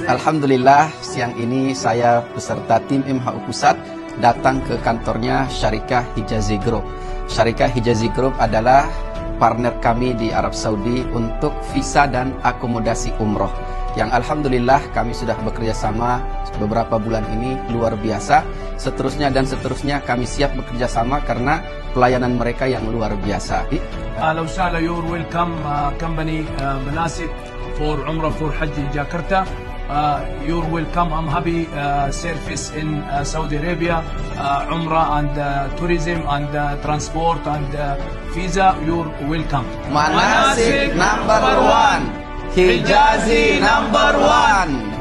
Alhamdulillah, siang ini saya beserta tim MHU Pusat datang ke kantornya Syarikah Hijazi Group. Syarikah Hijazi Group adalah partner kami di Arab Saudi untuk visa dan akomodasi umroh. Yang Alhamdulillah kami sudah bekerja sama beberapa bulan ini luar biasa. Seterusnya dan seterusnya kami siap bekerja sama karena pelayanan mereka yang luar biasa. أهلا وسهلا you're welcome company Manasik for Umrah for Hajj Jakarta. You're welcome. I'm happy service in Saudi Arabia, Umrah and tourism and transport and visa. You're welcome. Manasik number one, Hijazi number one.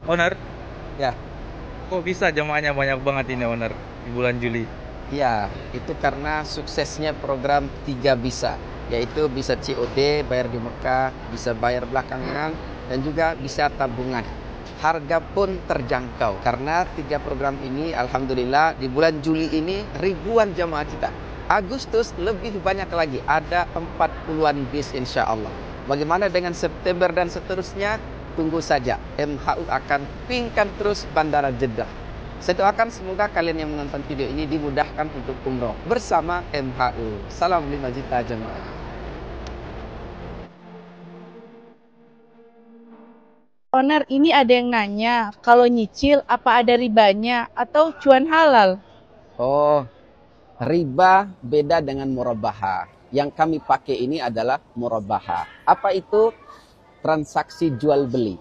Owner, Ya, kok bisa jamaahnya banyak banget ini owner di bulan Juli? ya, itu karena suksesnya program 3 bisa, yaitu bisa COD, bayar di Mekah, bisa bayar belakangan, dan juga bisa tabungan. Harga pun terjangkau, karena 3 program ini Alhamdulillah di bulan Juli ini ribuan jamaah kita. Agustus lebih banyak lagi, ada 40-an bis insya Allah. Bagaimana dengan September dan seterusnya? Tunggu saja, MHU akan pingkan terus Bandara Jeddah. Saya doakan semoga kalian yang menonton video ini dimudahkan untuk umroh bersama MHU. Salam 5 juta jemaah. Owner, ini ada yang nanya, kalau nyicil apa ada ribanya atau cuan halal? Oh, riba beda dengan murabaha. Yang kami pakai ini adalah murabaha. Apa itu? Transaksi jual beli.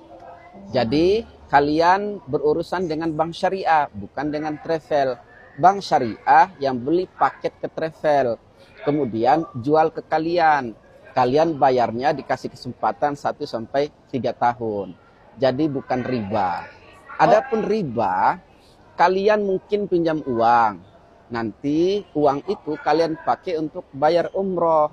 Jadi kalian berurusan dengan bank syariah, bukan dengan travel. Bank syariah yang beli paket ke travel, kemudian jual ke kalian. Kalian bayarnya dikasih kesempatan 1 sampai 3 tahun. Jadi bukan riba. Adapun riba, kalian mungkin pinjam uang. Nanti uang itu kalian pakai untuk bayar umroh.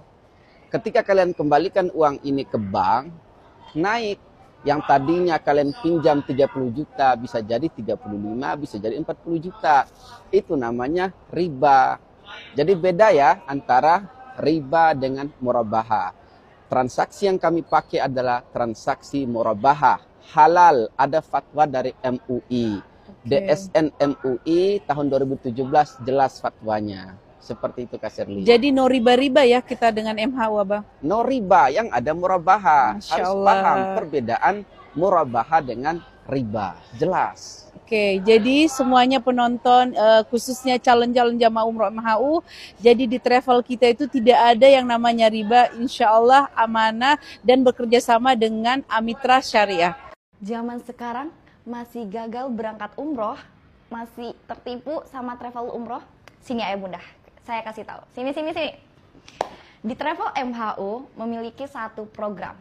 Ketika kalian kembalikan uang ini ke bank, naik. Yang tadinya kalian pinjam 30 juta bisa jadi 35, bisa jadi 40 juta. Itu namanya riba. Jadi beda ya antara riba dengan murabaha. Transaksi yang kami pakai adalah transaksi murabaha. Halal, ada fatwa dari MUI. DSN MUI tahun 2017 jelas fatwanya. Seperti itu Kak Sherly. Jadi no riba-riba ya kita dengan MHU, Abang? No riba, yang ada murabaha. Masya Harus Allah. paham perbedaan murabaha dengan riba. Jelas. Oke, jadi semuanya penonton, khususnya calon-calon jamaah umroh MHU, jadi di travel kita itu tidak ada yang namanya riba, insya Allah amanah dan bekerja sama dengan Amitra Syariah. Zaman sekarang masih gagal berangkat umroh, masih tertipu sama travel umroh. Sini ayah bunda, saya kasih tahu. Sini. Di Travel MHU memiliki satu program.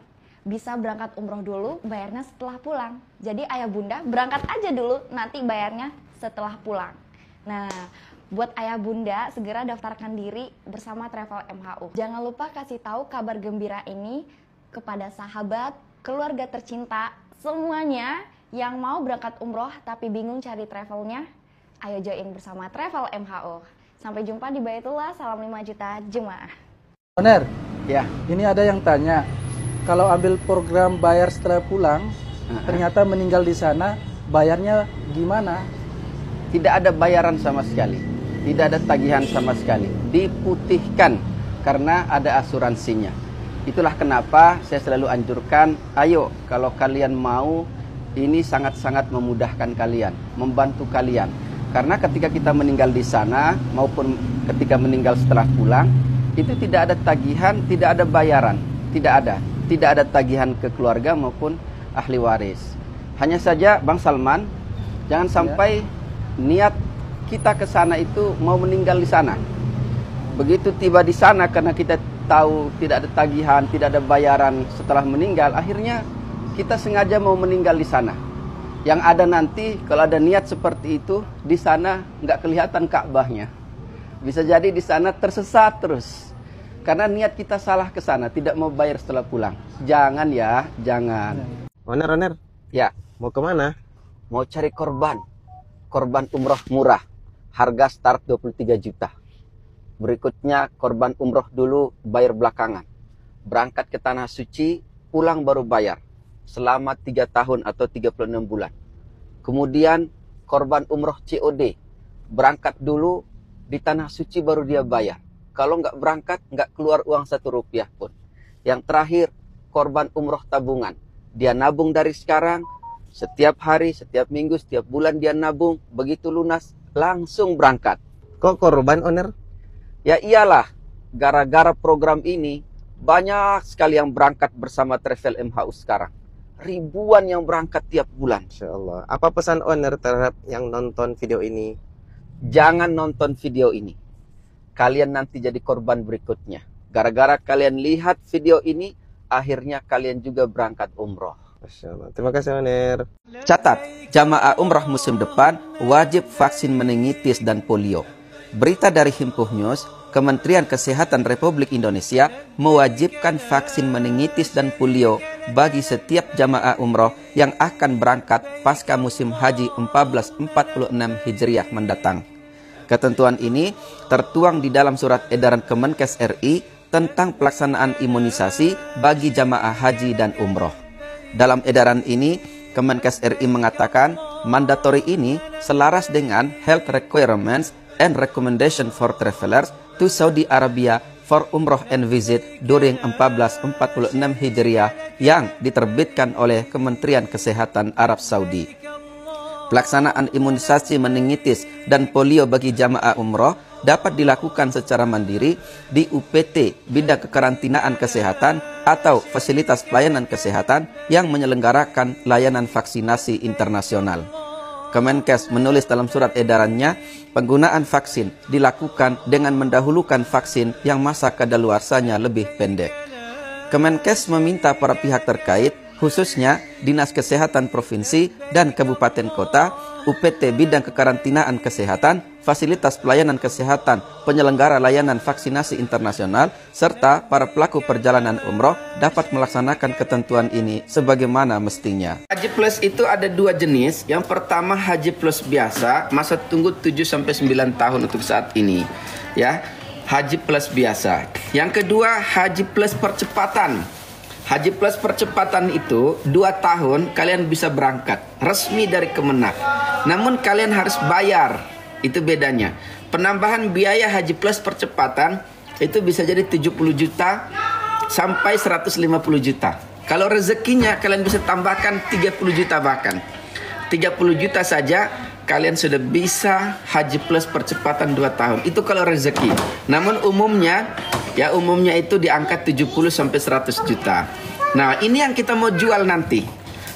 Bisa berangkat umroh dulu, bayarnya setelah pulang. Jadi ayah bunda berangkat aja dulu, nanti bayarnya setelah pulang. Nah, buat ayah bunda segera daftarkan diri bersama Travel MHU. Jangan lupa kasih tahu kabar gembira ini kepada sahabat, keluarga tercinta, semuanya yang mau berangkat umroh tapi bingung cari travelnya. Ayo join bersama Travel MHU. Sampai jumpa di Baitullah. Salam 5 juta jemaah. Owner, Ya. ini ada yang tanya, kalau ambil program bayar setelah pulang, ternyata meninggal di sana, bayarnya gimana? Tidak ada bayaran sama sekali. Tidak ada tagihan sama sekali. Diputihkan karena ada asuransinya. Itulah kenapa saya selalu anjurkan, ayo kalau kalian mau, ini sangat-sangat memudahkan kalian, membantu kalian. Karena ketika kita meninggal di sana maupun ketika meninggal setelah pulang, itu tidak ada tagihan, tidak ada bayaran, tidak ada. Tidak ada tagihan ke keluarga maupun ahli waris. Hanya saja Bang Salman, jangan sampai niat kita ke sana itu mau meninggal di sana. Begitu tiba di sana karena kita tahu tidak ada tagihan, tidak ada bayaran setelah meninggal, akhirnya kita sengaja mau meninggal di sana. Yang ada nanti kalau ada niat seperti itu, di sana nggak kelihatan Ka'bahnya. Bisa jadi di sana tersesat terus. Karena niat kita salah ke sana, tidak mau bayar setelah pulang. Jangan ya, jangan. Owner, Ya, mau kemana? mau cari korban umroh murah. Harga start 23 juta. Berikutnya korban umroh dulu, bayar belakangan. Berangkat ke Tanah Suci, pulang baru bayar. Selama 3 tahun atau 36 bulan. Kemudian korban umroh COD. Berangkat dulu, di Tanah Suci baru dia bayar. Kalau nggak berangkat, nggak keluar uang 1 rupiah pun. Yang terakhir, korban umroh tabungan. Dia nabung dari sekarang, setiap hari, setiap minggu, setiap bulan dia nabung. Begitu lunas, langsung berangkat. Kok korban, owner? Ya iyalah, gara-gara program ini, banyak sekali yang berangkat bersama Travel MHU sekarang. Ribuan yang berangkat tiap bulan. Insya Allah. Apa pesan owner terhadap yang nonton video ini? Jangan nonton video ini. Kalian nanti jadi korban berikutnya. Gara-gara kalian lihat video ini, akhirnya kalian juga berangkat umroh. Masya Allah. Terima kasih, owner. Catat, jamaah umrah musim depan wajib vaksin meningitis dan polio. Berita dari Himpuh News, Kementerian Kesehatan Republik Indonesia mewajibkan vaksin meningitis dan polio bagi setiap jamaah umroh yang akan berangkat pasca musim haji 1446 Hijriah mendatang. Ketentuan ini tertuang di dalam surat edaran Kemenkes RI tentang pelaksanaan imunisasi bagi jamaah haji dan umroh. Dalam edaran ini, Kemenkes RI mengatakan mandatory ini selaras dengan health requirements and recommendation for travelers to Saudi Arabia for umroh and visit during 1446 Hijriah yang diterbitkan oleh Kementerian Kesehatan Arab Saudi. Pelaksanaan imunisasi meningitis dan polio bagi jamaah umroh dapat dilakukan secara mandiri di UPT Bidang Kekarantinaan Kesehatan atau fasilitas pelayanan kesehatan yang menyelenggarakan layanan vaksinasi internasional. Kemenkes menulis dalam surat edarannya, penggunaan vaksin dilakukan dengan mendahulukan vaksin yang masa kadaluarsanya lebih pendek. Kemenkes meminta para pihak terkait, khususnya Dinas Kesehatan Provinsi dan Kabupaten Kota, UPT Bidang Kekarantinaan Kesehatan, Fasilitas Pelayanan Kesehatan, penyelenggara layanan vaksinasi internasional, serta para pelaku perjalanan umroh dapat melaksanakan ketentuan ini sebagaimana mestinya. Haji Plus itu ada 2 jenis. Yang pertama Haji Plus biasa, masa tunggu 7-9 tahun untuk saat ini. Ya, Haji Plus biasa. Yang kedua Haji Plus percepatan. Haji Plus percepatan itu 2 tahun kalian bisa berangkat resmi dari Kemenak. Namun kalian harus bayar. Itu bedanya. Penambahan biaya Haji Plus percepatan itu bisa jadi 70 juta sampai 150 juta. Kalau rezekinya kalian bisa tambahkan 30 juta bahkan. 30 juta saja kalian sudah bisa Haji Plus percepatan 2 tahun. Itu kalau rezeki. Namun umumnya itu di angka 70 sampai 100 juta. Nah, ini yang kita mau jual nanti.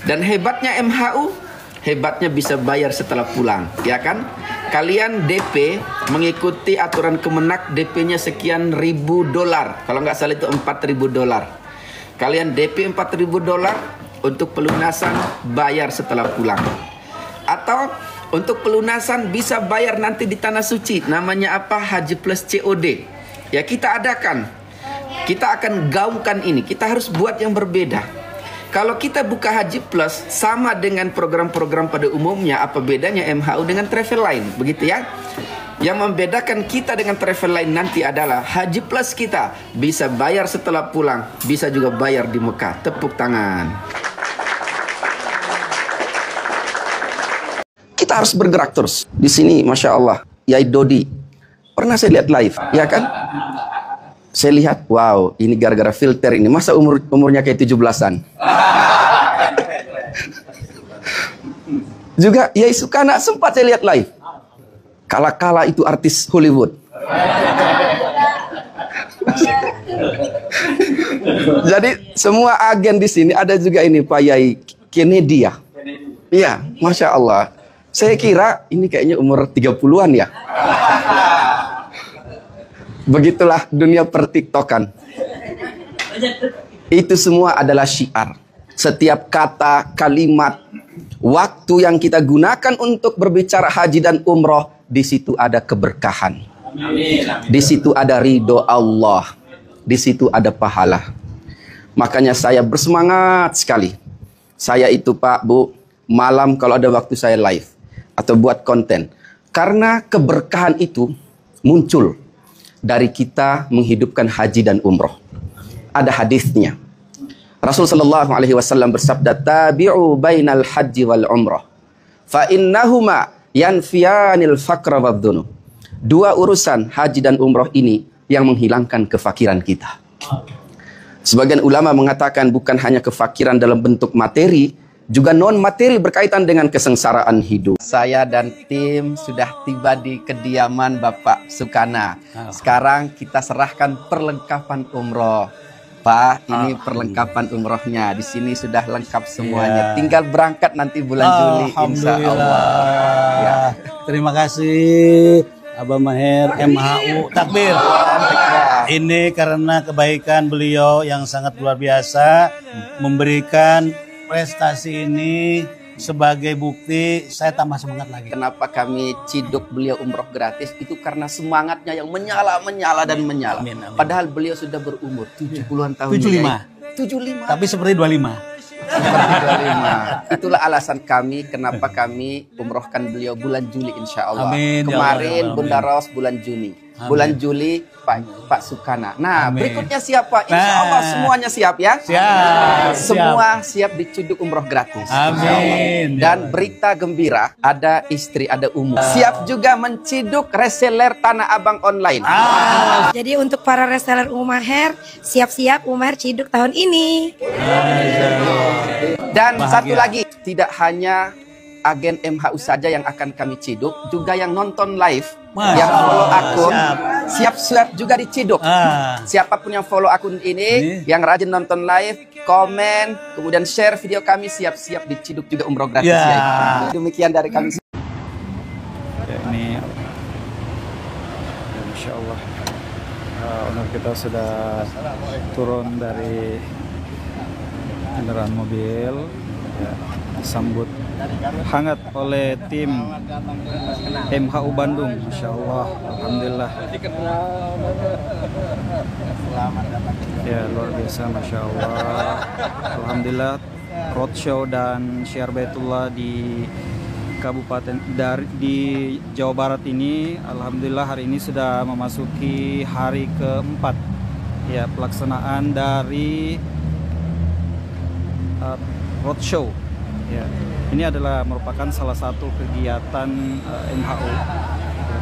Dan hebatnya MHU, hebatnya bisa bayar setelah pulang, ya kan? Kalian DP mengikuti aturan Kemenak, DP-nya sekian ribu dolar. Kalau nggak salah itu 4.000 dolar. Kalian DP 4.000 dolar untuk pelunasan, bayar setelah pulang. Atau untuk pelunasan bisa bayar nanti di Tanah Suci. Namanya apa? Haji Plus COD. Ya kita adakan. Kita akan gaungkan ini. Kita harus buat yang berbeda. Kalau kita buka Haji Plus sama dengan program-program pada umumnya, apa bedanya MHU dengan travel lain? Begitu ya. Yang membedakan kita dengan travel lain nanti adalah Haji Plus kita bisa bayar setelah pulang, bisa juga bayar di Mekah. Tepuk tangan. Kita harus bergerak terus. Di sini Masya Allah, Yai Dodi pernah saya lihat live, ya kan? Saya lihat, wow, ini gara-gara filter ini. Masa umurnya kayak 17-an? Juga Yai Sukana sempat saya lihat live. Kala-kala itu artis Hollywood. Jadi semua agen di sini ada juga ini Pak Yai Kennedy ya. Iya, Masya Allah. Saya kira ini kayaknya umur 30-an ya. Begitulah dunia pertiktokan. Itu semua adalah syiar. Setiap kata, kalimat, waktu yang kita gunakan untuk berbicara haji dan umroh, di situ ada keberkahan. Di situ ada ridho Allah. Di situ ada pahala. Makanya saya bersemangat sekali. Saya itu Pak, Bu, malam kalau ada waktu saya live atau buat konten. Karena keberkahan itu muncul. dari kita menghidupkan haji dan umroh. Ada hadisnya. Rasul sallallahu alaihi wasallam bersabda, "Tabi'u bainal haji wal umrah, fa innahuma yanfiyanil faqra wad-dhunub." Dua urusan haji dan umroh ini yang menghilangkan kefakiran kita. Sebagian ulama mengatakan bukan hanya kefakiran dalam bentuk materi, juga non-materi berkaitan dengan kesengsaraan hidup. Saya dan tim sudah tiba di kediaman Bapak Sukana. Sekarang kita serahkan perlengkapan umroh. Pak, ini perlengkapan umrohnya. Di sini sudah lengkap semuanya. Tinggal berangkat nanti bulan Juli, insya Allah. Ya. Terima kasih, Abah Maher, MHU. Takbir. Ini karena kebaikan beliau yang sangat luar biasa, memberikan prestasi ini sebagai bukti saya tambah semangat lagi. Kenapa kami ciduk beliau umroh gratis? Itu karena semangatnya yang menyala dan menyala. Amin, amin. Padahal beliau sudah berumur 70-an tahun. 75. Tapi seperti 25. Seperti 25. Itulah alasan kami kenapa kami umrohkan beliau bulan Juli insya Allah. Amin, Kemarin ya Allah, Bunda Ros bulan Juni. Amin. Bulan Juli Pak Sukana. Nah, Amin. berikutnya siapa? Insya Allah semuanya siap ya. Siap. Semua siap diciduk umroh gratis. Amin. Dan berita gembira, ada istri, ada umum. Siap juga menciduk reseller Tanah Abang online. Jadi untuk para reseller Maher, siap-siap Maher ciduk tahun ini. Dan satu lagi, tidak hanya agen MHU saja yang akan kami ciduk, juga yang nonton live, yang follow akun, siap-siap juga diciduk. Siapapun yang follow akun ini, yang rajin nonton live, komen, kemudian share video kami, siap-siap diciduk juga umroh gratis. Ya. Demikian dari kami. Ya, ini Insya Allah owner kita sudah turun dari kendaraan mobil, ya, disambut hangat oleh tim MHU Bandung. Masya Allah, Alhamdulillah. Ya, luar biasa, Masya Allah. Alhamdulillah, roadshow dan Syiar Baitullah di Kabupaten di Jawa Barat ini, Alhamdulillah hari ini sudah memasuki hari keempat ya pelaksanaan dari roadshow. Ya, ini adalah merupakan salah satu kegiatan MHU,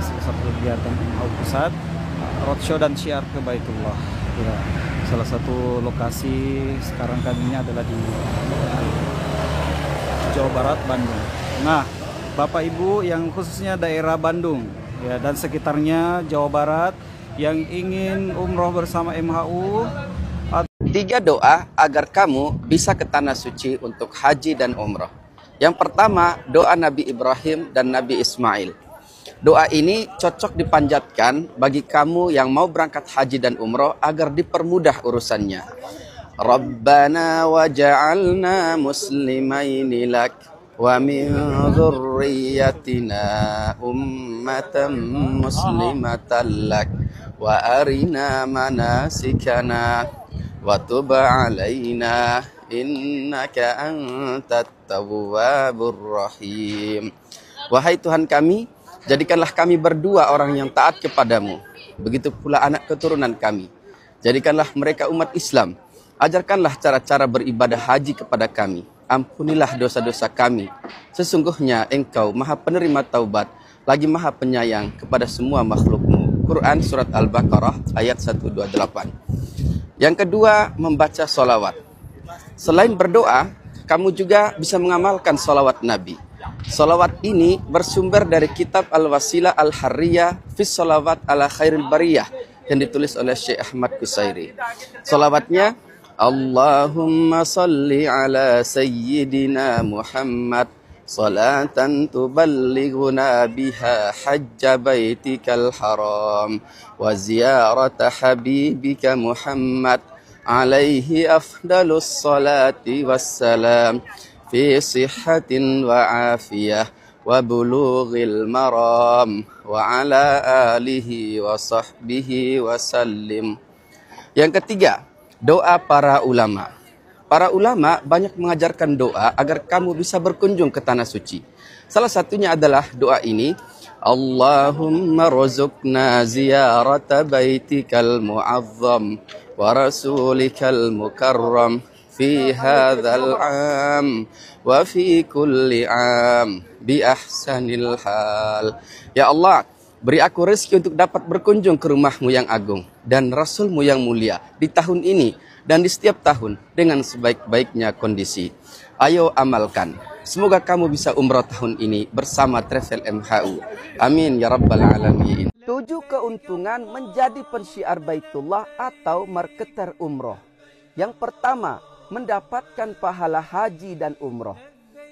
salah satu kegiatan MHU pusat, roadshow dan syiar ke Baitullah. Ya, salah satu lokasi sekarang kami ini adalah di Jawa Barat, Bandung. Nah, Bapak Ibu yang khususnya daerah Bandung ya dan sekitarnya Jawa Barat yang ingin umroh bersama MHU, 3 doa agar kamu bisa ke tanah suci untuk haji dan umroh. Yang pertama, doa Nabi Ibrahim dan Nabi Ismail. Doa ini cocok dipanjatkan bagi kamu yang mau berangkat haji dan umroh agar dipermudah urusannya. Rabbana waj'alna muslimaini lak wa min dzurriyyatina ummatan muslimatan lak wa arina manasikana wa tub 'alaina innaka antat tawwabur rahim. Wahai Tuhan kami, jadikanlah kami berdua orang yang taat kepadamu. Begitu pula anak keturunan kami. Jadikanlah mereka umat Islam. Ajarkanlah cara-cara beribadah haji kepada kami. Ampunilah dosa-dosa kami. Sesungguhnya Engkau Maha Penerima Taubat, lagi Maha Penyayang kepada semua makhlukmu. Quran Surat Al-Baqarah ayat 128. Yang kedua, membaca sholawat. Selain berdoa, kamu juga bisa mengamalkan sholawat Nabi. Sholawat ini bersumber dari kitab Al-Wasilah Al-Harriyah fi Sholawat ala Khairil Bariyah yang ditulis oleh Syekh Ahmad Kusairi. Sholawatnya, Allahumma salli ala Sayyidina Muhammad salatan tuballighuna biha hajja baitikal haram wa ziyarata habibika Muhammad alaihi afdalus salati wassalam fi sihhatin wa afiyah wa bulughil maram wa ala alihi wa sahbihi wa sallim. Yang ketiga, doa para ulama. Para ulama banyak mengajarkan doa agar kamu bisa berkunjung ke tanah suci. Salah satunya adalah doa ini, Allahumma rzuqna ziyarata baitikal mu'azzam wa rasulikal mukarram fi hadzal 'am wa fi kulli 'am bi ahsanil hal. Ya Allah, beri aku rezeki untuk dapat berkunjung ke rumahmu yang agung dan Rasulmu yang mulia di tahun ini dan di setiap tahun dengan sebaik-baiknya kondisi. Ayo amalkan. Semoga kamu bisa umrah tahun ini bersama Travel MHU. Amin ya rabbal alamin. 7 keuntungan menjadi pensyiar Baitullah atau marketer umroh. Yang pertama, mendapatkan pahala haji dan umroh.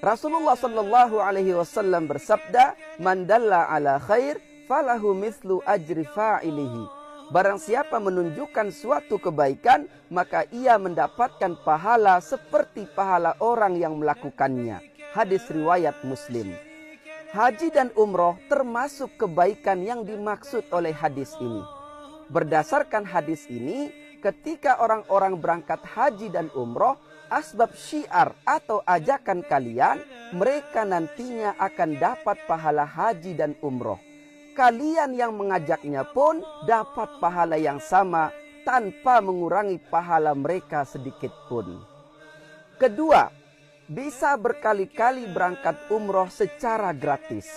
Rasulullah sallallahu alaihi wasallam bersabda, "Man dalla ala khair falahu mithlu ajri fa'ilihi." Barang siapa menunjukkan suatu kebaikan, maka ia mendapatkan pahala seperti pahala orang yang melakukannya. Hadis riwayat Muslim. Haji dan umroh termasuk kebaikan yang dimaksud oleh hadis ini. Berdasarkan hadis ini, ketika orang-orang berangkat haji dan umroh, asbab syiar atau ajakan kalian, mereka nantinya akan dapat pahala haji dan umroh. Kalian yang mengajaknya pun dapat pahala yang sama tanpa mengurangi pahala mereka sedikit pun. Kedua, bisa berkali-kali berangkat umroh secara gratis.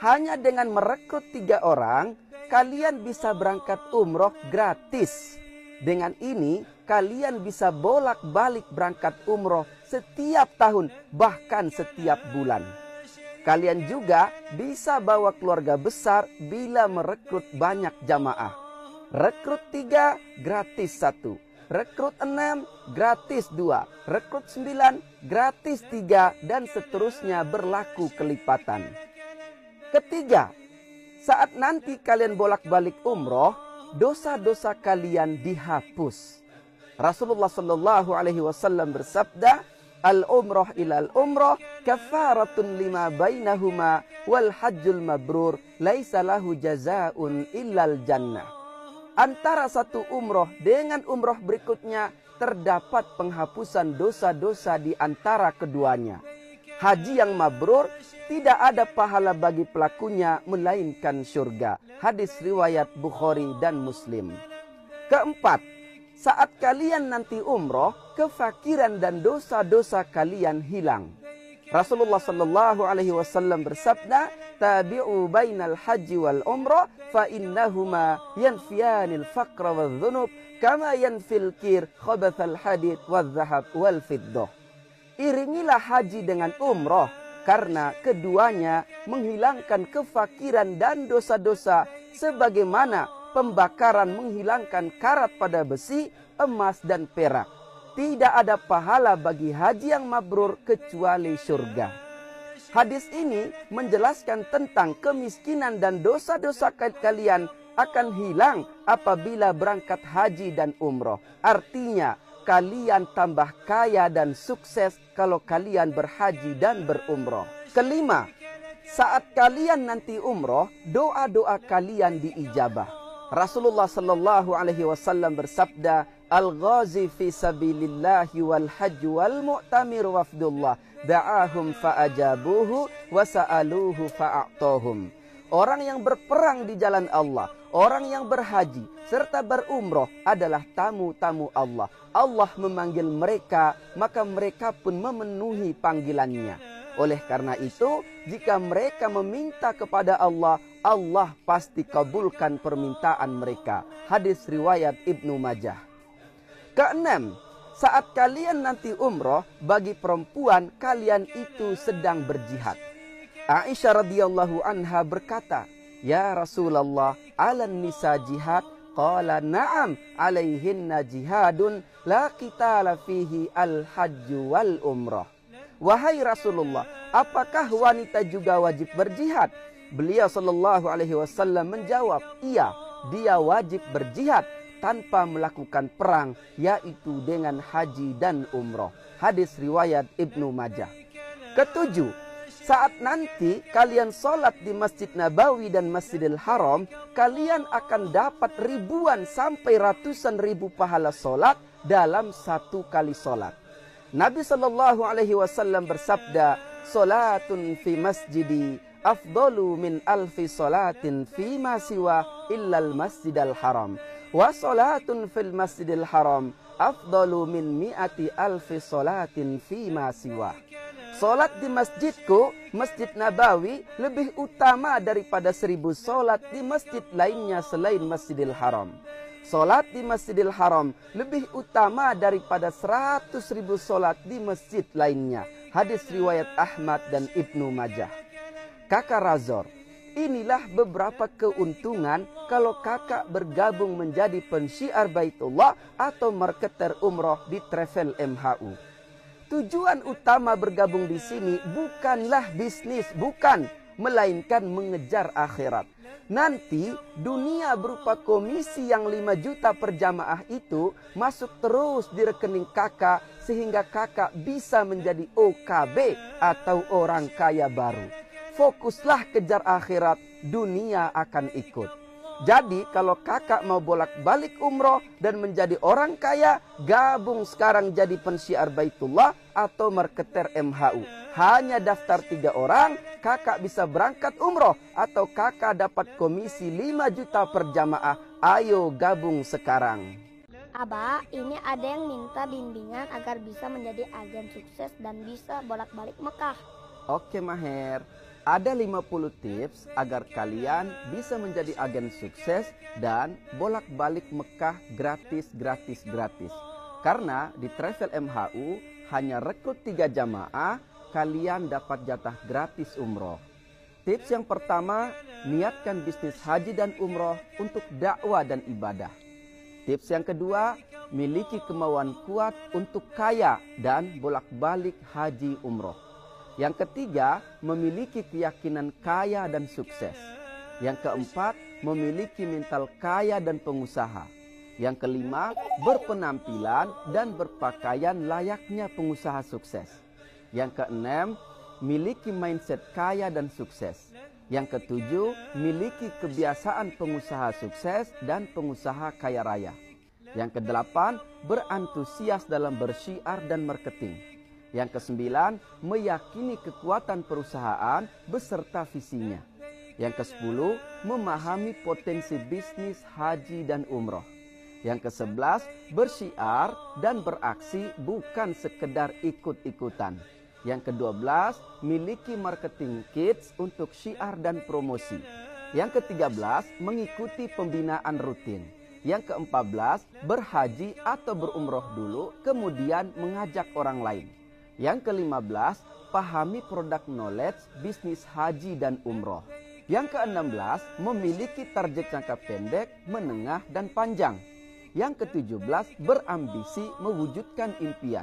Hanya dengan merekrut 3 orang, kalian bisa berangkat umroh gratis. Dengan ini, kalian bisa bolak-balik berangkat umroh setiap tahun, bahkan setiap bulan. Kalian juga bisa bawa keluarga besar bila merekrut banyak jamaah. Rekrut 3, gratis 1. Rekrut 6, gratis 2. Rekrut 9, gratis 3. Dan seterusnya berlaku kelipatan. Ketiga, saat nanti kalian bolak-balik umroh, dosa-dosa kalian dihapus. Rasulullah sallallahu alaihi wasallam bersabda, "Al-umrah ilal umrah kafaratun lima bainahuma wal hajjul mabrur laisa lahu jazaa'un illal jannah." Antara satu umroh dengan umroh berikutnya terdapat penghapusan dosa-dosa di antara keduanya. Haji yang mabrur tidak ada pahala bagi pelakunya melainkan surga. Hadis riwayat Bukhari dan Muslim. Keempat, saat kalian nanti umroh, kefakiran dan dosa-dosa kalian hilang. Rasulullah sallallahu alaihi wasallam bersabda, "Tabi'u bainal haji wal umrah fa innahuma yanfiyanil faqra wal dhunub kama yanfil kir khabathal hadid wal dhahab wal fiddah." Iringilah haji dengan umroh karena keduanya menghilangkan kefakiran dan dosa-dosa sebagaimana pembakaran menghilangkan karat pada besi, emas dan perak. Tidak ada pahala bagi haji yang mabrur kecuali surga. Hadis ini menjelaskan tentang kemiskinan dan dosa-dosa kalian akan hilang apabila berangkat haji dan umroh. Artinya, kalian tambah kaya dan sukses kalau kalian berhaji dan berumroh. Kelima, saat kalian nanti umroh, doa-doa kalian diijabah. Rasulullah sallallahu alaihi wasallam bersabda, "Al-ghazi fi sabilillahi wal hajj wal mu'tamir wafdullah da'ahum fa'ajabuhu wa sa'aluhu fa'a'tahum." Orang yang berperang di jalan Allah, orang yang berhaji serta berumroh adalah tamu-tamu Allah. Allah memanggil mereka, maka mereka pun memenuhi panggilannya. Oleh karena itu, jika mereka meminta kepada Allah, Allah pasti kabulkan permintaan mereka. Hadis riwayat Ibnu Majah. Keenam, saat kalian nanti umroh, bagi perempuan kalian itu sedang berjihad. Aisyah radhiyallahu anha berkata, "Ya Rasulullah, alan nisa jihad?" Qala na'am, alaihinna jihadun la qitala fihi al-hajju wal umrah. Wahai Rasulullah, apakah wanita juga wajib berjihad? Beliau sallallahu alaihi wasallam menjawab, iya, dia wajib berjihad tanpa melakukan perang, yaitu dengan haji dan umroh. Hadis riwayat Ibnu Majah. Ketujuh, saat nanti kalian sholat di Masjid Nabawi dan Masjidil Haram, kalian akan dapat ribuan sampai ratusan ribu pahala sholat dalam satu kali sholat. Nabi sallallahu alaihi wasallam bersabda, "Salatun fi masjidi afdalu min alfi salatin fima siwa illal masjidal haram. Wa salatun fil masjidil haram afdalu min mi'ati alfi salatin fima siwa. Solat di masjidku, Masjid Nabawi, lebih utama daripada 1000 solat di masjid lainnya selain Masjidil Haram. Solat di Masjidil Haram lebih utama daripada 100.000 solat di masjid lainnya. Hadis riwayat Ahmad dan Ibnu Majah. Kakak Razor, inilah beberapa keuntungan kalau kakak bergabung menjadi pensyiar Baitullah atau marketer umroh di Travel MHU. Tujuan utama bergabung di sini bukanlah bisnis, bukan, melainkan mengejar akhirat. Nanti dunia berupa komisi yang 5 juta per jamaah itu masuk terus di rekening kakak sehingga kakak bisa menjadi OKB atau orang kaya baru. Fokuslah kejar akhirat, dunia akan ikut. Jadi kalau kakak mau bolak-balik umroh dan menjadi orang kaya, gabung sekarang jadi pensyiar Baitullah atau marketer MHU. Hanya daftar 3 orang, kakak bisa berangkat umroh atau kakak dapat komisi 5 juta per jamaah. Ayo gabung sekarang. Abah, ini ada yang minta bimbingan agar bisa menjadi agen sukses dan bisa bolak-balik Mekah. Oke Maher. Ada 50 tips agar kalian bisa menjadi agen sukses dan bolak-balik Mekah gratis. Karena di Travel MHU hanya rekrut 3 jamaah, kalian dapat jatah gratis umroh. Tips yang pertama, niatkan bisnis haji dan umroh untuk dakwah dan ibadah. Tips yang kedua, miliki kemauan kuat untuk kaya dan bolak-balik haji umroh. Yang ketiga, memiliki keyakinan kaya dan sukses. Yang keempat, memiliki mental kaya dan pengusaha. Yang kelima, berpenampilan dan berpakaian layaknya pengusaha sukses. Yang keenam, miliki mindset kaya dan sukses. Yang ketujuh, miliki kebiasaan pengusaha sukses dan pengusaha kaya raya. Yang kedelapan, berantusias dalam bersyiar dan marketing. Yang kesembilan, meyakini kekuatan perusahaan beserta visinya. Yang kesepuluh, memahami potensi bisnis haji dan umroh. Yang kesebelas, bersyiar dan beraksi bukan sekedar ikut-ikutan. Yang kedua-belas, miliki marketing kits untuk syiar dan promosi. Yang ke-13, mengikuti pembinaan rutin. Yang ke-14, berhaji atau berumroh dulu, kemudian mengajak orang lain. Yang ke-15, pahami produk knowledge bisnis haji dan umroh. Yang ke-16, memiliki target jangka pendek, menengah, dan panjang. Yang ke-17, berambisi mewujudkan impian.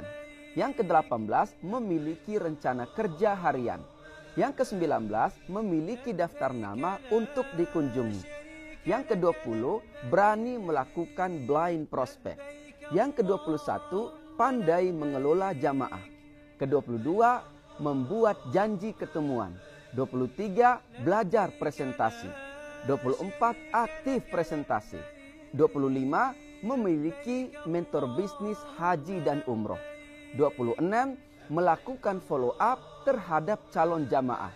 Yang ke-18, memiliki rencana kerja harian. Yang ke-19, memiliki daftar nama untuk dikunjungi. Yang ke-20, berani melakukan blind prospect. Yang ke-21, pandai mengelola jamaah. Ke-22, membuat janji ketemuan. 23, belajar presentasi. 24, aktif presentasi. 25, memiliki mentor bisnis haji dan umroh. 26, melakukan follow up terhadap calon jamaah.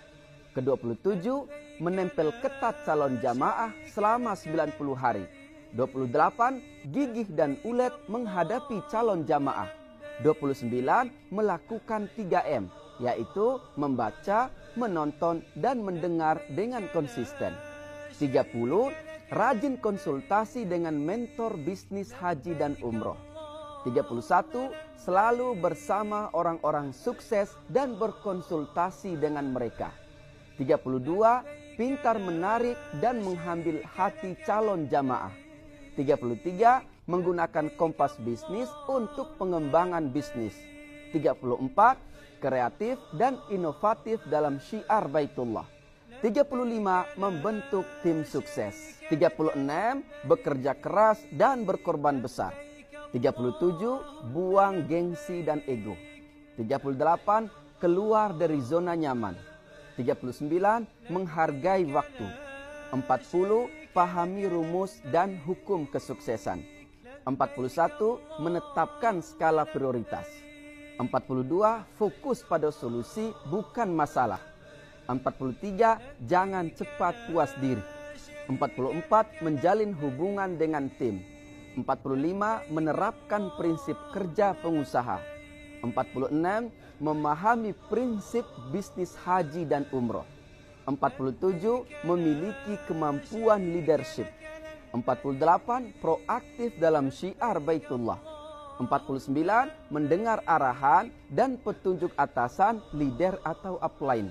Ke-27, menempel ketat calon jamaah selama 90 hari. 28, gigih dan ulet menghadapi calon jamaah. 29, melakukan 3M, yaitu membaca, menonton, dan mendengar dengan konsisten. 30, rajin konsultasi dengan mentor bisnis haji dan umroh. 31, selalu bersama orang-orang sukses dan berkonsultasi dengan mereka. 32, pintar menarik dan mengambil hati calon jamaah. 33, menggunakan kompas bisnis untuk pengembangan bisnis. 34, kreatif dan inovatif dalam syiar Baitullah. 35, membentuk tim sukses. 36, bekerja keras dan berkorban besar. 37, buang gengsi dan ego. 38, keluar dari zona nyaman. 39, menghargai waktu. 40, pahami rumus dan hukum kesuksesan. 41, menetapkan skala prioritas. 42, fokus pada solusi bukan masalah. 43. Jangan cepat puas diri. 44. Menjalin hubungan dengan tim. 45. Menerapkan prinsip kerja pengusaha. 46. Memahami prinsip bisnis haji dan umroh. 47. Memiliki kemampuan leadership. 48. Proaktif dalam syiar Baitullah. 49. Mendengar arahan dan petunjuk atasan, leader atau upline.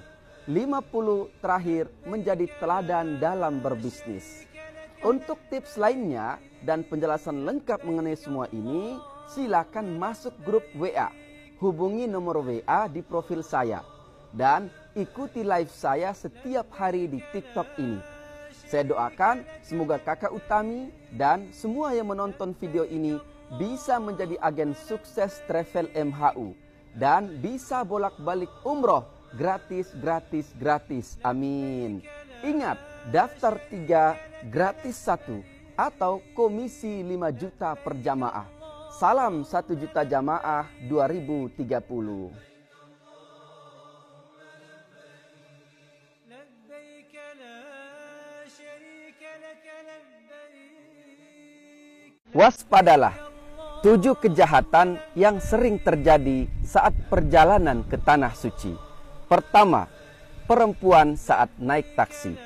50. Terakhir, menjadi teladan dalam berbisnis. Untuk tips lainnya dan penjelasan lengkap mengenai semua ini, silakan masuk grup WA. Hubungi nomor WA di profil saya. Dan ikuti live saya setiap hari di TikTok ini. Saya doakan semoga kakak Utami dan semua yang menonton video ini bisa menjadi agen sukses travel MHU. Dan bisa bolak-balik umroh gratis. Amin. Ingat, daftar 3, gratis 1. Atau komisi 5 juta per jamaah. Salam 1 juta jamaah 2030. Waspadalah 7 kejahatan yang sering terjadi saat perjalanan ke Tanah Suci. Pertama, perempuan saat naik taksi.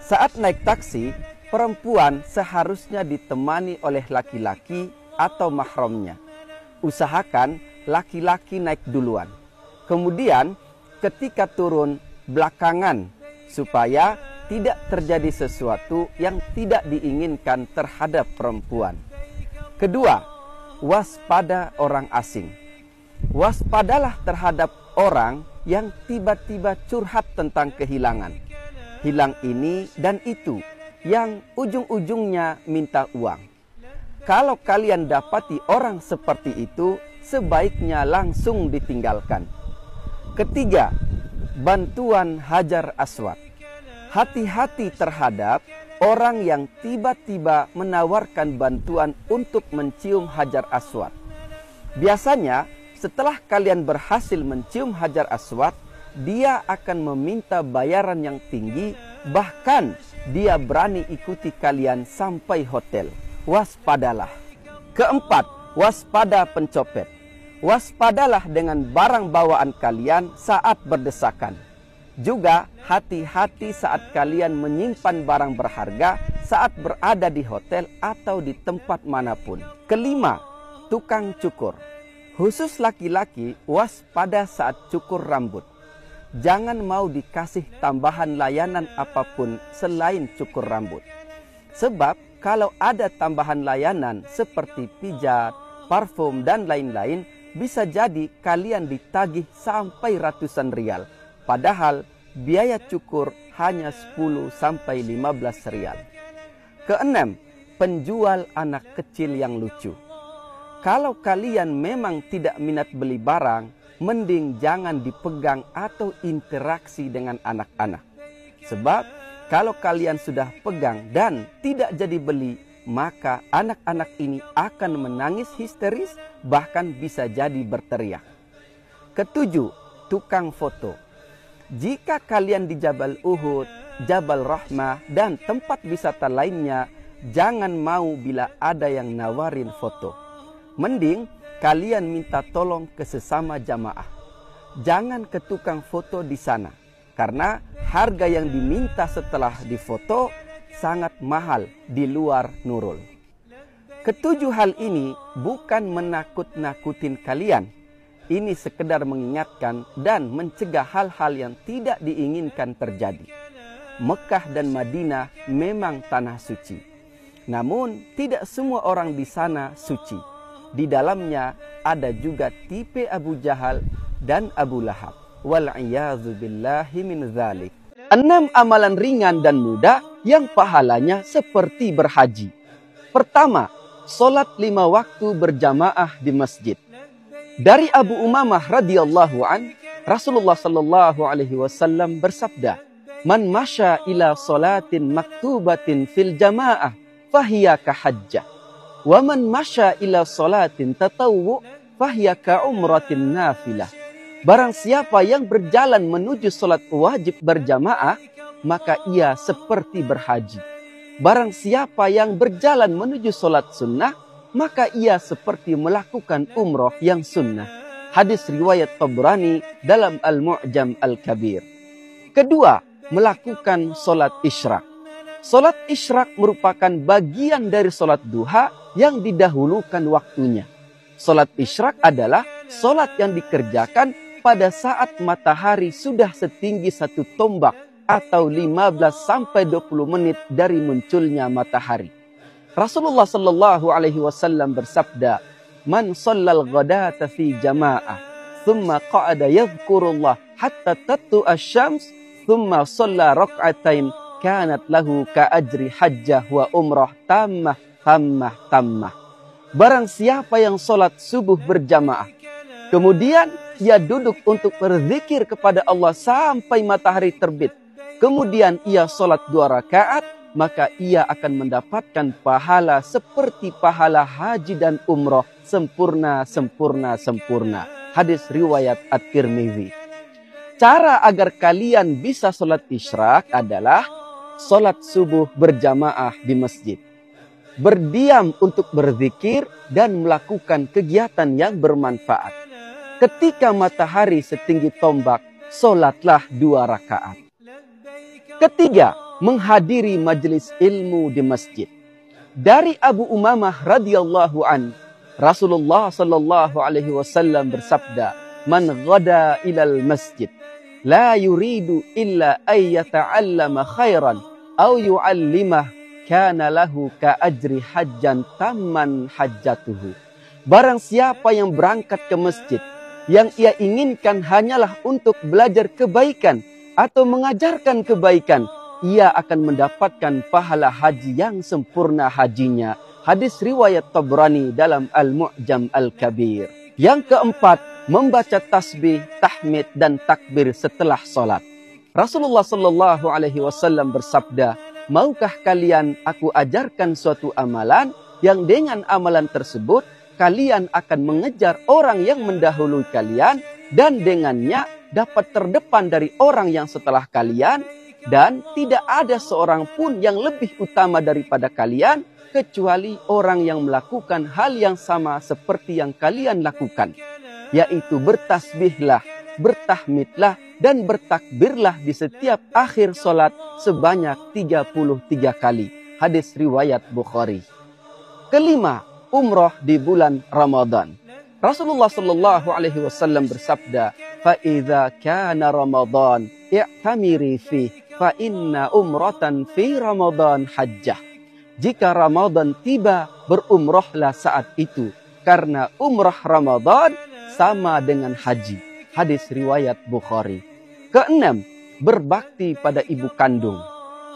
Saat naik taksi, perempuan seharusnya ditemani oleh laki-laki atau mahramnya. Usahakan laki-laki naik duluan. Kemudian ketika turun belakangan supaya tidak terjadi sesuatu yang tidak diinginkan terhadap perempuan. Kedua, waspada orang asing. Waspadalah terhadap orang yang tiba-tiba curhat tentang kehilangan. Hilang ini dan itu yang ujung-ujungnya minta uang. Kalau kalian dapati orang seperti itu, sebaiknya langsung ditinggalkan. Ketiga, bantuan Hajar Aswad. Hati-hati terhadap orang yang tiba-tiba menawarkan bantuan untuk mencium Hajar Aswad. Biasanya, setelah kalian berhasil mencium Hajar Aswad, dia akan meminta bayaran yang tinggi, bahkan dia berani ikuti kalian sampai hotel. Waspadalah. Keempat, waspada pencopet. Waspadalah dengan barang bawaan kalian saat berdesakan. Juga hati-hati saat kalian menyimpan barang berharga saat berada di hotel atau di tempat manapun. Kelima, tukang cukur. Khusus laki-laki, waspada saat cukur rambut. Jangan mau dikasih tambahan layanan apapun selain cukur rambut. Sebab kalau ada tambahan layanan seperti pijat, parfum, dan lain-lain, bisa jadi kalian ditagih sampai ratusan rial. Padahal biaya cukur hanya 10-15 rial. Keenam, penjual anak kecil yang lucu. Kalau kalian memang tidak minat beli barang, mending jangan dipegang atau interaksi dengan anak-anak. Sebab kalau kalian sudah pegang dan tidak jadi beli, maka anak-anak ini akan menangis histeris, bahkan bisa jadi berteriak. Ketujuh, tukang foto. Jika kalian di Jabal Uhud, Jabal Rahmah, dan tempat wisata lainnya, jangan mau bila ada yang nawarin foto. Mending kalian minta tolong ke sesama jamaah. Jangan ke tukang foto di sana. Karena harga yang diminta setelah difoto sangat mahal di luar Nurul. Ketujuh hal ini bukan menakut-nakutin kalian. Ini sekedar mengingatkan dan mencegah hal-hal yang tidak diinginkan terjadi. Mekah dan Madinah memang tanah suci. Namun tidak semua orang di sana suci. Di dalamnya ada juga tipe Abu Jahal dan Abu Lahab. Wal'iyadzu billahi min dzalik. 6 amalan ringan dan mudah yang pahalanya seperti berhaji. Pertama, solat 5 waktu berjamaah di masjid. Dari Abu Umamah radhiyallahu an, Rasulullah sallallahu alaihi wasallam bersabda, "Man masya ila salatin maktubatin fil jamaah, fahiya ka hajjah. Wa man masya ila salatin tatawwu, fahiya ka umratin nafilah. Barang siapa yang berjalan menuju sholat wajib berjamaah, maka ia seperti berhaji. Barang siapa yang berjalan menuju sholat sunnah, maka ia seperti melakukan umroh yang sunnah. Hadis riwayat Tabrani dalam Al-Mu'jam Al-Kabir. Kedua, melakukan sholat isyraq. Sholat isyraq merupakan bagian dari sholat duha yang didahulukan waktunya. Sholat isyraq adalah sholat yang dikerjakan pada saat matahari sudah setinggi 1 tombak atau 15-20 menit dari munculnya matahari. Rasulullah sallallahu alaihi wasallam bersabda, "Man shallal ghadata fi jamaah, thumma qa'ada yadhkurullah hatta tatlu asy-syams, thumma shalla rak'atain, kanat lahu ka ajri hajjah wa umrah tammah." Barang siapa yang sholat subuh berjamaah, kemudian ia duduk untuk berzikir kepada Allah sampai matahari terbit, kemudian ia sholat 2 rakaat, maka ia akan mendapatkan pahala seperti pahala haji dan umroh sempurna. Hadis riwayat At-Tirmidzi. Cara agar kalian bisa sholat isyraq adalah sholat subuh berjamaah di masjid, berdiam untuk berzikir dan melakukan kegiatan yang bermanfaat. Ketika matahari setinggi tombak, sholatlah 2 rakaat. Ketiga, menghadiri majelis ilmu di masjid. Dari Abu Umamah radhiyallahu an, Rasulullah sallallahu alaihi wasallam bersabda, "Man ghada ilal masjid, la yuridu illa ay yata'allama khairan aw yu'allimah, kana lahu ka ajri hajjan tamman hajjatuhu." Barang siapa yang berangkat ke masjid, yang ia inginkan hanyalah untuk belajar kebaikan atau mengajarkan kebaikan, ia akan mendapatkan pahala haji yang sempurna hajinya. Hadis riwayat Tabrani dalam Al-Mu'jam Al-Kabir. Yang keempat, membaca tasbih, tahmid, dan takbir setelah sholat. Rasulullah sallallahu alaihi wasallam bersabda, "Maukah kalian aku ajarkan suatu amalan yang dengan amalan tersebut kalian akan mengejar orang yang mendahului kalian, dan dengannya dapat terdepan dari orang yang setelah kalian, dan tidak ada seorang pun yang lebih utama daripada kalian, kecuali orang yang melakukan hal yang sama seperti yang kalian lakukan, yaitu bertasbihlah, bertahmidlah, dan bertakbirlah di setiap akhir sholat sebanyak 33 kali. Hadis riwayat Bukhari. Kelima, umroh di bulan Ramadan. Rasulullah sallallahu alaihi wasallam bersabda, "Fa idza kana Ramadan, i'tamiri fi, fa inna umratan fi Ramadan hajjah." Jika Ramadan tiba, berumrohlah saat itu, karena umrah Ramadan sama dengan haji. Hadis riwayat Bukhari. Keenam, berbakti pada ibu kandung.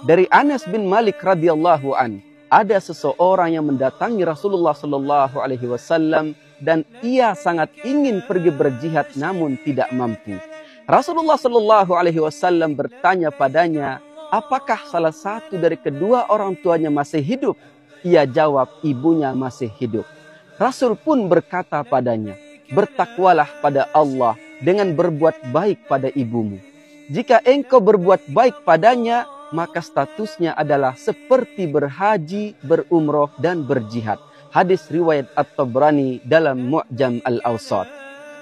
Dari Anas bin Malik radhiyallahu an, ada seseorang yang mendatangi Rasulullah sallallahu alaihi wasallam dan ia sangat ingin pergi berjihad namun tidak mampu. Rasulullah sallallahu alaihi wasallam bertanya padanya, "Apakah salah satu dari kedua orang tuanya masih hidup?" Ia jawab, "Ibunya masih hidup." Rasul pun berkata padanya, "Bertakwalah pada Allah dengan berbuat baik pada ibumu. Jika engkau berbuat baik padanya, maka statusnya adalah seperti berhaji, berumroh, dan berjihad." Hadis riwayat At-Tabrani dalam Mu'jam Al-Awsat.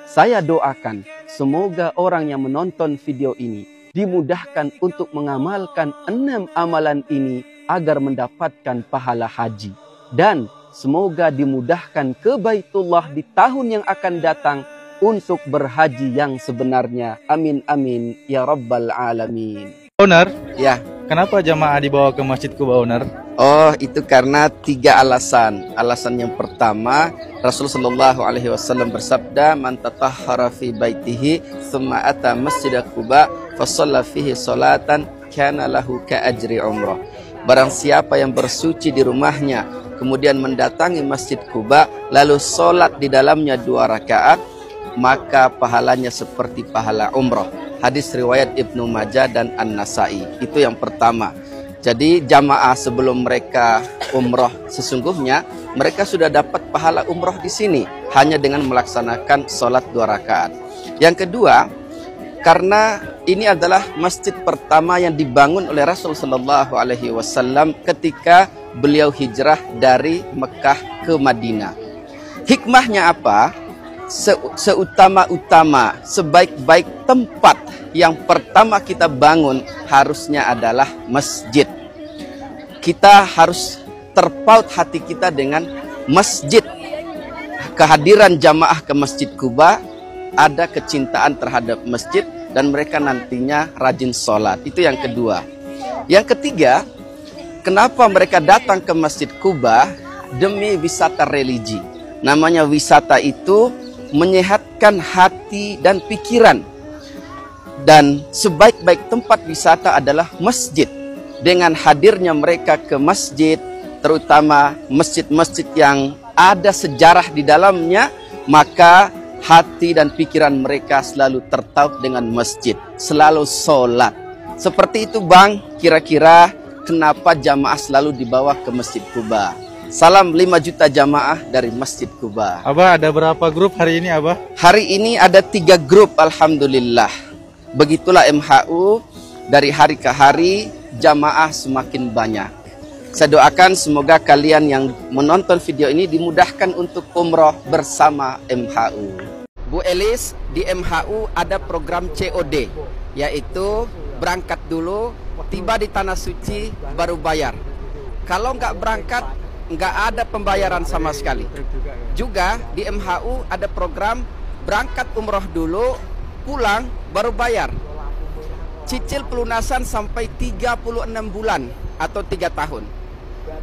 Saya doakan semoga orang yang menonton video ini dimudahkan untuk mengamalkan 6 amalan ini agar mendapatkan pahala haji. Dan semoga dimudahkan ke Baitullah di tahun yang akan datang untuk berhaji yang sebenarnya. Amin amin ya rabbal alamin. Owner? Ya. Kenapa jamaah dibawa ke Masjid Quba, Owner? Oh, itu karena 3 alasan. Alasan yang pertama, Rasulullah SAW bersabda, "Man tatahhara fi baitihi, thumma ata masjid Quba, fa shalla fihi salatan, kana lahu ka ajri umrah." Barang siapa yang bersuci di rumahnya, kemudian mendatangi Masjid Quba, lalu sholat di dalamnya 2 rakaat, maka pahalanya seperti pahala umrah. Hadis riwayat Ibnu Majah dan An-Nasai. Itu yang pertama. Jadi jamaah sebelum mereka umroh sesungguhnya mereka sudah dapat pahala umroh di sini hanya dengan melaksanakan sholat 2 rakaat. Yang kedua, karena ini adalah masjid pertama yang dibangun oleh Rasul Shallallahu Alaihi Wasallam ketika beliau hijrah dari Mekah ke Madinah. Hikmahnya apa? Seutama-utama, sebaik-baik tempat yang pertama kita bangun harusnya adalah masjid. Kita harus terpaut hati kita dengan masjid. Kehadiran jamaah ke Masjid Kuba, ada kecintaan terhadap masjid dan mereka nantinya rajin sholat. Itu yang kedua. Yang ketiga, kenapa mereka datang ke Masjid Kuba? Demi wisata religi. Namanya wisata itu menyehatkan hati dan pikiran. Dan sebaik-baik tempat wisata adalah masjid. Dengan hadirnya mereka ke masjid, terutama masjid-masjid yang ada sejarah di dalamnya, maka hati dan pikiran mereka selalu tertaut dengan masjid, selalu sholat. Seperti itu Bang, kira-kira kenapa jamaah selalu dibawa ke Masjid Kuba. Salam 5 juta jamaah dari Masjid Kuba. Abah, ada berapa grup hari ini, Abah? Hari ini ada 3 grup, alhamdulillah. Begitulah MHU, dari hari ke hari jamaah semakin banyak. Saya doakan semoga kalian yang menonton video ini dimudahkan untuk umroh bersama MHU. Bu Elis, di MHU ada program COD, yaitu berangkat dulu, tiba di Tanah Suci, baru bayar. Kalau nggak berangkat, nggak ada pembayaran sama sekali. Juga di MHU ada program berangkat umroh dulu, pulang, baru bayar. Cicil pelunasan sampai 36 bulan atau 3 tahun.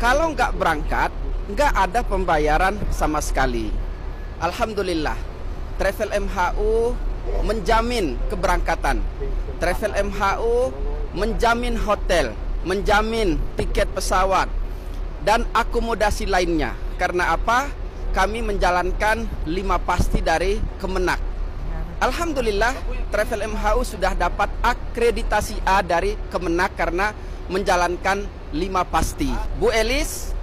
Kalau nggak berangkat, nggak ada pembayaran sama sekali. Alhamdulillah, Travel MHU menjamin keberangkatan. Travel MHU menjamin hotel, menjamin tiket pesawat, dan akomodasi lainnya. Karena apa? Kami menjalankan 5 pasti dari Kemenak. Alhamdulillah, Travel MHU sudah dapat akreditasi A dari Kemenak karena menjalankan 5 pasti. Bu Elis,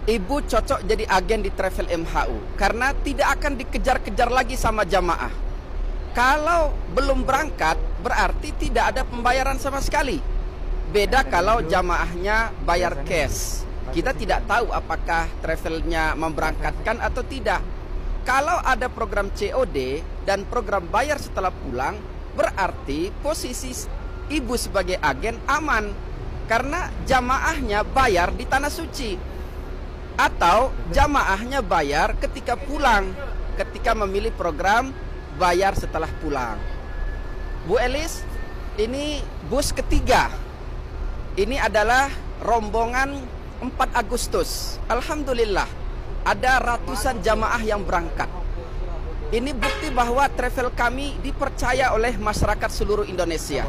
Ibu cocok jadi agen di Travel MHU karena tidak akan dikejar-kejar lagi sama jamaah. Kalau belum berangkat berarti tidak ada pembayaran sama sekali. Beda kalau jamaahnya bayar cash. Kita tidak tahu apakah travelnya memberangkatkan atau tidak. Kalau ada program COD dan program bayar setelah pulang, berarti posisi ibu sebagai agen aman. Karena jamaahnya bayar di Tanah Suci. Atau jamaahnya bayar ketika pulang, ketika memilih program bayar setelah pulang. Bu Elis, ini bus ketiga. Ini adalah rombongan 4 Agustus. Alhamdulillah, ada ratusan jamaah yang berangkat. Ini bukti bahwa travel kami dipercaya oleh masyarakat seluruh Indonesia.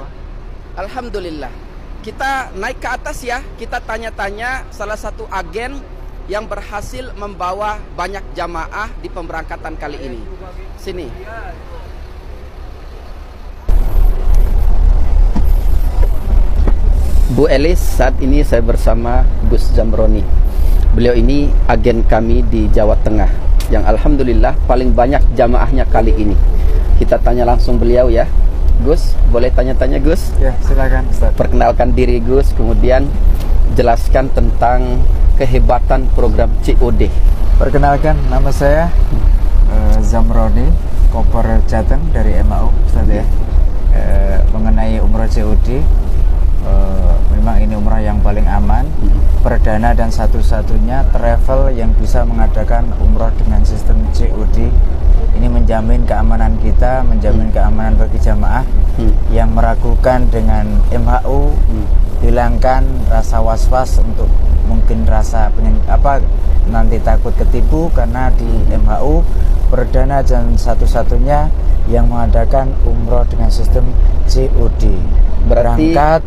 Alhamdulillah. Kita naik ke atas ya, kita tanya-tanya salah satu agen yang berhasil membawa banyak jamaah di pemberangkatan kali ini. Sini. Bu Elis, saat ini saya bersama Gus Zamroni. Beliau ini agen kami di Jawa Tengah yang alhamdulillah paling banyak jamaahnya kali ini. Kita tanya langsung beliau ya. Gus, boleh tanya-tanya Gus? Ya, silakan Ustaz. Perkenalkan diri Gus, kemudian jelaskan tentang kehebatan program COD. Perkenalkan, nama saya Zamroni, Koper Jateng dari MHU Ustaz ya. Mengenai umroh COD, memang ini umrah yang paling aman, perdana dan satu-satunya travel yang bisa mengadakan umroh dengan sistem COD. Ini menjamin keamanan kita, menjamin keamanan bagi jamaah yang meragukan dengan MHU, hilangkan rasa was-was untuk mungkin rasa pengen nanti takut ketipu, karena di MHU perdana dan satu-satunya yang mengadakan umroh dengan sistem COD. Berarti berangkat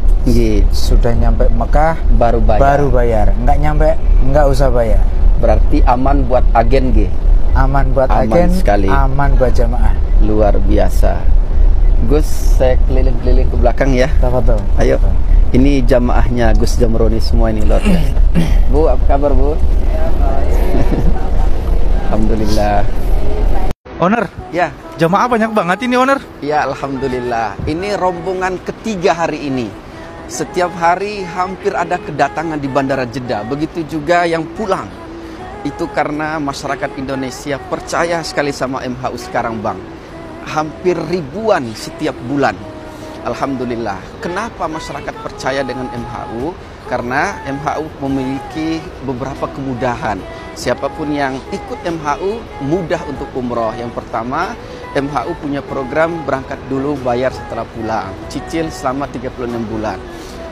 sudah nyampe Mekah baru bayar. Nggak usah bayar. Berarti aman buat agen G. Aman buat agen sekali. Aman buat jamaah. Luar biasa. Gus, saya keliling-keliling ke belakang ya. Tafadhol. Ayo. Ini jamaahnya Gus Zamroni semua ini luar biasa. Bu, apa kabar Bu? Alhamdulillah. Owner, Ya. jamaah banyak banget ini owner. Ya, alhamdulillah. Ini rombongan ketiga hari ini. Setiap hari hampir ada kedatangan di Bandara Jeddah. Begitu juga yang pulang. Itu karena masyarakat Indonesia percaya sekali sama MHU sekarang, Bang. Hampir ribuan setiap bulan. Alhamdulillah. Kenapa masyarakat percaya dengan MHU? Karena MHU memiliki beberapa kemudahan. Siapapun yang ikut MHU mudah untuk umroh. Yang pertama, MHU punya program berangkat dulu bayar setelah pulang. Cicil selama 36 bulan.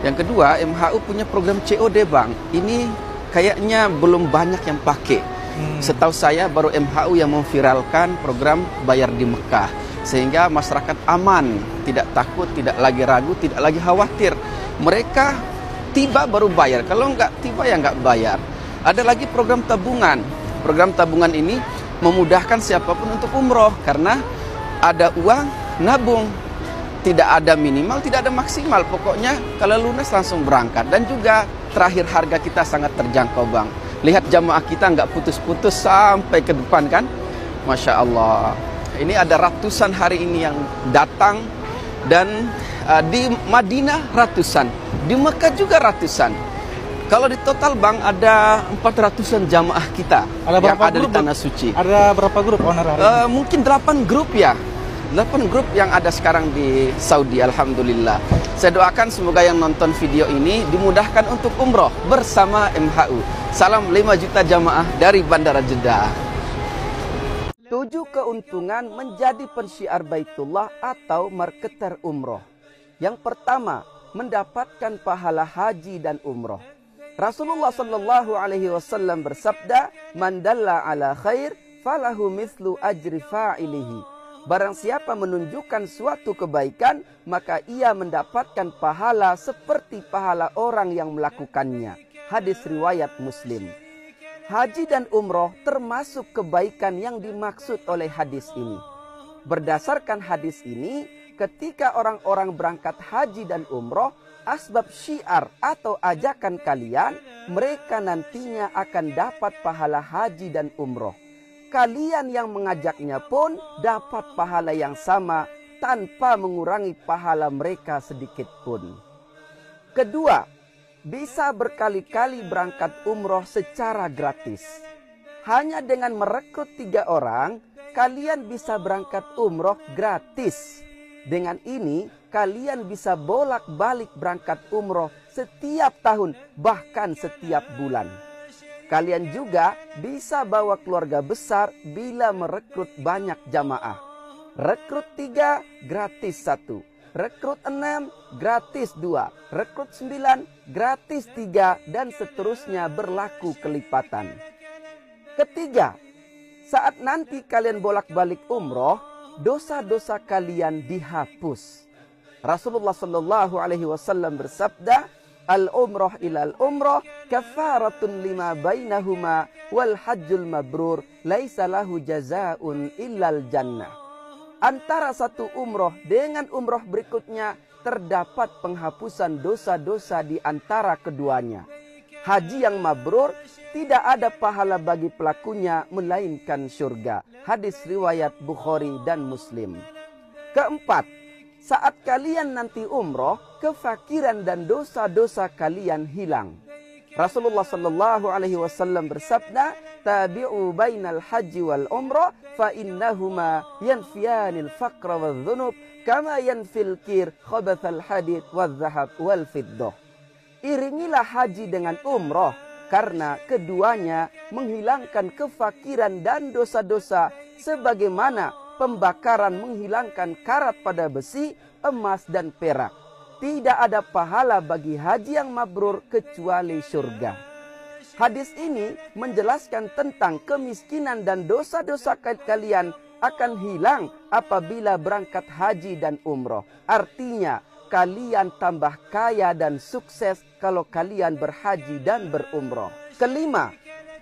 Yang kedua, MHU punya program COD, Bang. Ini kayaknya belum banyak yang pakai. Setahu saya baru MHU yang memviralkan program bayar di Mekah. Sehingga masyarakat aman, tidak takut, tidak lagi ragu, tidak lagi khawatir. Mereka tiba baru bayar, kalau nggak tiba ya nggak bayar. Ada lagi program tabungan. Program tabungan ini memudahkan siapapun untuk umroh karena ada uang nabung. Tidak ada minimal, tidak ada maksimal. Pokoknya kalau lunas langsung berangkat. Dan juga terakhir harga kita sangat terjangkau, Bang. Lihat jamaah kita nggak putus-putus sampai ke depan kan? Masya Allah. Ini ada ratusan hari ini yang datang. Dan di Madinah ratusan. Di Mekah juga ratusan. Kalau di total, Bang, ada 400-an jamaah kita yang ada di Tanah Suci. Ada berapa grup owner hari ini? Mungkin 8 grup ya. 8 grup yang ada sekarang di Saudi, alhamdulillah. Saya doakan semoga yang nonton video ini dimudahkan untuk umroh bersama MHU. Salam 5 juta jamaah dari Bandara Jeddah. 7 keuntungan menjadi pensyiar Baitullah atau marketer umroh. Yang pertama, mendapatkan pahala haji dan umroh. Rasulullah sallallahu alaihi wasallam bersabda, "Man dalla ala khair falahu mithlu ajri fa'ilihi." Barang siapa menunjukkan suatu kebaikan, maka ia mendapatkan pahala seperti pahala orang yang melakukannya. Hadis riwayat Muslim. Haji dan umroh termasuk kebaikan yang dimaksud oleh hadis ini. Berdasarkan hadis ini, ketika orang-orang berangkat haji dan umroh, asbab syiar atau ajakan kalian, mereka nantinya akan dapat pahala haji dan umroh. Kalian yang mengajaknya pun dapat pahala yang sama tanpa mengurangi pahala mereka sedikit pun. Kedua, bisa berkali-kali berangkat umroh secara gratis. Hanya dengan merekrut 3 orang, kalian bisa berangkat umroh gratis. Dengan ini, kalian bisa bolak-balik berangkat umroh setiap tahun, bahkan setiap bulan. Kalian juga bisa bawa keluarga besar bila merekrut banyak jamaah. Rekrut 3, gratis 1. Rekrut 6, gratis 2. Rekrut 9, gratis 3. Dan seterusnya berlaku kelipatan. Ketiga, saat nanti kalian bolak-balik umroh, dosa-dosa kalian dihapus. Rasulullah sallallahu alaihi wasallam bersabda, "Al-umrah ilal umrah kafaratun lima bainahuma wal hajjul mabrur laisa lahu jazaa'un illal jannah." Antara satu umroh dengan umroh berikutnya terdapat penghapusan dosa-dosa di antara keduanya. Haji yang mabrur tidak ada pahala bagi pelakunya melainkan surga. Hadis riwayat Bukhari dan Muslim. Keempat, saat kalian nanti umroh, kefakiran dan dosa-dosa kalian hilang. Rasulullah sallallahu alaihi wasallam bersabda, "Tabi'u bainal haji wal umrah fa innahuma yanfiyanil faqra wal dhunub kama yanfil kir khabathal hadid wal zahab wal fiddah." Iringilah haji dengan umroh karena keduanya menghilangkan kefakiran dan dosa-dosa sebagaimana pembakaran menghilangkan karat pada besi, emas dan perak. Tidak ada pahala bagi haji yang mabrur kecuali surga. Hadis ini menjelaskan tentang kemiskinan dan dosa-dosa kalian akan hilang apabila berangkat haji dan umroh. Artinya, kalian tambah kaya dan sukses kalau kalian berhaji dan berumroh. Kelima,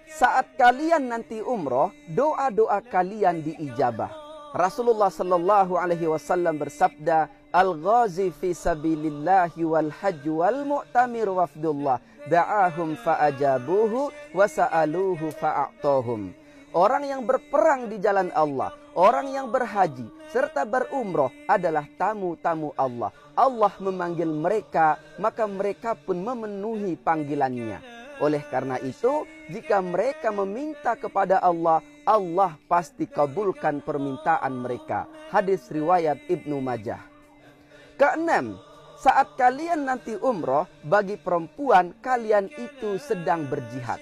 saat kalian nanti umroh, doa-doa kalian diijabah. Rasulullah sallallahu alaihi wasallam bersabda, "Al-ghazi fi sabilillahi wal hajj wal mu'tamir wafdullah da'ahum fa'ajabuhu wa sa'aluhu fa'a'tahum." orang yang berperang di jalan Allah, orang yang berhaji, serta berumroh adalah tamu-tamu Allah. Allah memanggil mereka, maka mereka pun memenuhi panggilannya. Oleh karena itu, jika mereka meminta kepada Allah, Allah pasti kabulkan permintaan mereka. Hadis riwayat Ibnu Majah. Keenam, saat kalian nanti umroh, bagi perempuan kalian itu sedang berjihad.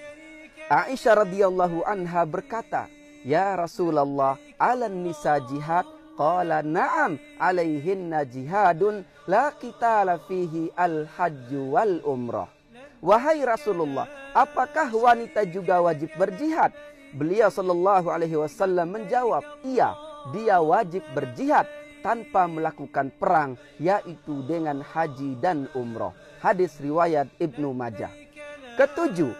Aisyah radhiyallahu anha berkata, "Ya Rasulullah, 'alan nisa jihad?" Qala, "Na'am, 'alaihinna jihadun la qitala fihi al-hajju wal umrah." Wahai Rasulullah, apakah wanita juga wajib berjihad? Beliau sallallahu alaihi wasallam menjawab, "Iya, dia wajib berjihad tanpa melakukan perang, yaitu dengan haji dan umroh." Hadis riwayat Ibnu Majah. Ketujuh,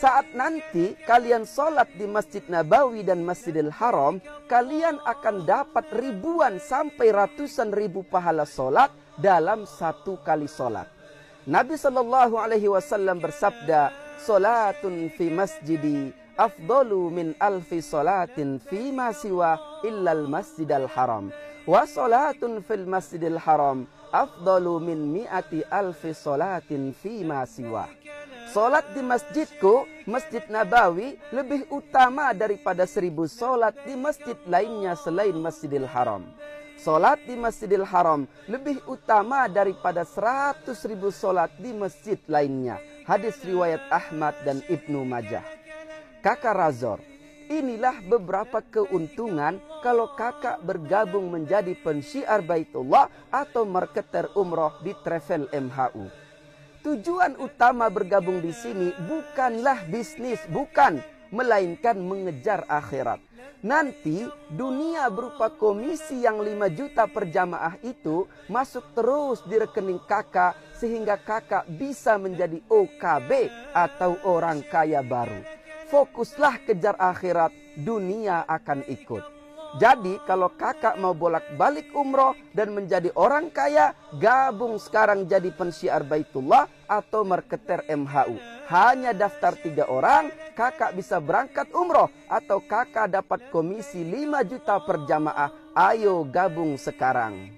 saat nanti kalian sholat di Masjid Nabawi dan Masjidil Haram, kalian akan dapat ribuan sampai ratusan ribu pahala sholat dalam satu kali sholat. Nabi sallallahu alaihi wasallam bersabda, "Sholatun fi masjidi afdalu min alfi sholatin fi ma siwa illal Masjidil Haram. Wa sholatun fil Masjidil Haram afdalu min mi'ati alfi sholatin fi ma siwa." Solat di masjidku, Masjid Nabawi, lebih utama daripada 1000 solat di masjid lainnya selain Masjidil Haram. Solat di Masjidil Haram lebih utama daripada 100.000 solat di masjid lainnya. Hadis riwayat Ahmad dan Ibnu Majah. Kakak Razor, inilah beberapa keuntungan kalau kakak bergabung menjadi pensyiar Baitullah atau marketer umroh di Travel MHU. Tujuan utama bergabung di sini bukanlah bisnis, bukan, melainkan mengejar akhirat. Nanti dunia berupa komisi yang 5 juta per jamaah itu masuk terus di rekening kakak sehingga kakak bisa menjadi OKB atau orang kaya baru. Fokuslah kejar akhirat, dunia akan ikut. Jadi kalau kakak mau bolak-balik umroh dan menjadi orang kaya, gabung sekarang jadi pensyiar Baitullah atau marketer MHU. Hanya daftar 3 orang, kakak bisa berangkat umroh atau kakak dapat komisi 5 juta per jamaah. Ayo gabung sekarang.